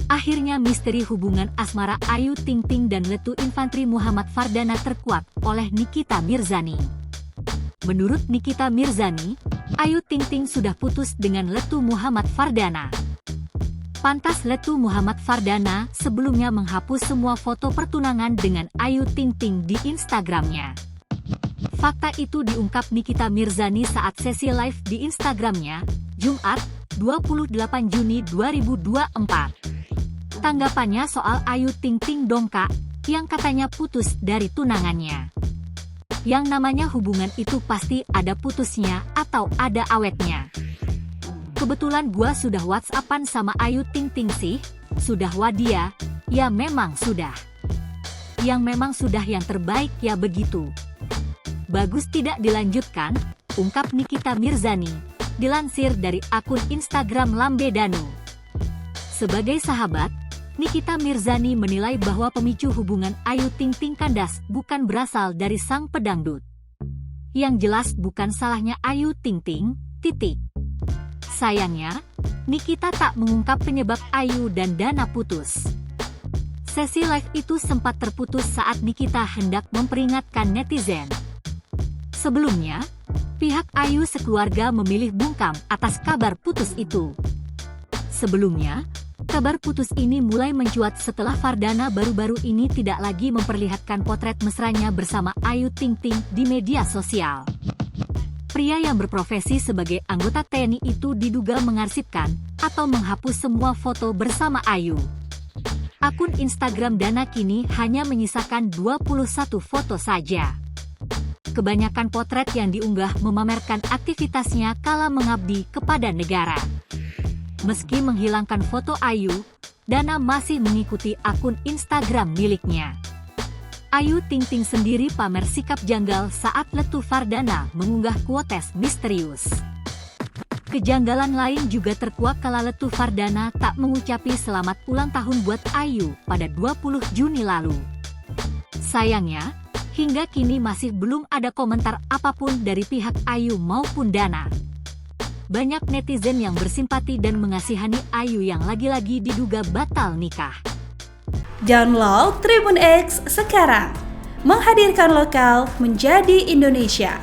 Akhirnya misteri hubungan asmara Ayu Ting Ting dan Letu Infantri Muhammad Fardana terkuak oleh Nikita Mirzani. Menurut Nikita Mirzani, Ayu Ting Ting sudah putus dengan Letu Muhammad Fardana. Pantas Letu Muhammad Fardana sebelumnya menghapus semua foto pertunangan dengan Ayu Ting Ting di Instagramnya. Fakta itu diungkap Nikita Mirzani saat sesi live di Instagramnya, Jumat, 28 Juni 2024. Tanggapannya soal Ayu Ting Ting dongkak, yang katanya putus dari tunangannya. Yang namanya hubungan itu pasti ada putusnya atau ada awetnya. Kebetulan gua sudah WhatsAppan sama Ayu Ting Ting sih, sudah wadia, ya memang sudah. Yang memang sudah yang terbaik ya begitu. Bagus tidak dilanjutkan, ungkap Nikita Mirzani, dilansir dari akun Instagram Lambe Danu. Sebagai sahabat, Nikita Mirzani menilai bahwa pemicu hubungan Ayu Ting Ting kandas bukan berasal dari sang pedangdut. Yang jelas bukan salahnya Ayu Ting Ting, titik. Sayangnya, Nikita tak mengungkap penyebab Ayu dan Dana putus. Sesi live itu sempat terputus saat Nikita hendak memperingatkan netizen. Sebelumnya, pihak Ayu sekeluarga memilih bungkam atas kabar putus itu. Sebelumnya, kabar putus ini mulai mencuat setelah Fardana baru-baru ini tidak lagi memperlihatkan potret mesranya bersama Ayu Ting Ting di media sosial. Pria yang berprofesi sebagai anggota TNI itu diduga mengarsipkan atau menghapus semua foto bersama Ayu. Akun Instagram Dana kini hanya menyisakan 21 foto saja. Kebanyakan potret yang diunggah memamerkan aktivitasnya kala mengabdi kepada negara. Meski menghilangkan foto Ayu, Dana masih mengikuti akun Instagram miliknya. Ayu Ting Ting sendiri pamer sikap janggal saat Letu Fardana mengunggah quotes misterius. Kejanggalan lain juga terkuak kala Letu Fardana tak mengucapi selamat ulang tahun buat Ayu pada 20 Juni lalu. Sayangnya, hingga kini masih belum ada komentar apapun dari pihak Ayu maupun Dana. Banyak netizen yang bersimpati dan mengasihani Ayu yang lagi-lagi diduga batal nikah. Download Tribun X sekarang, menghadirkan lokal menjadi Indonesia.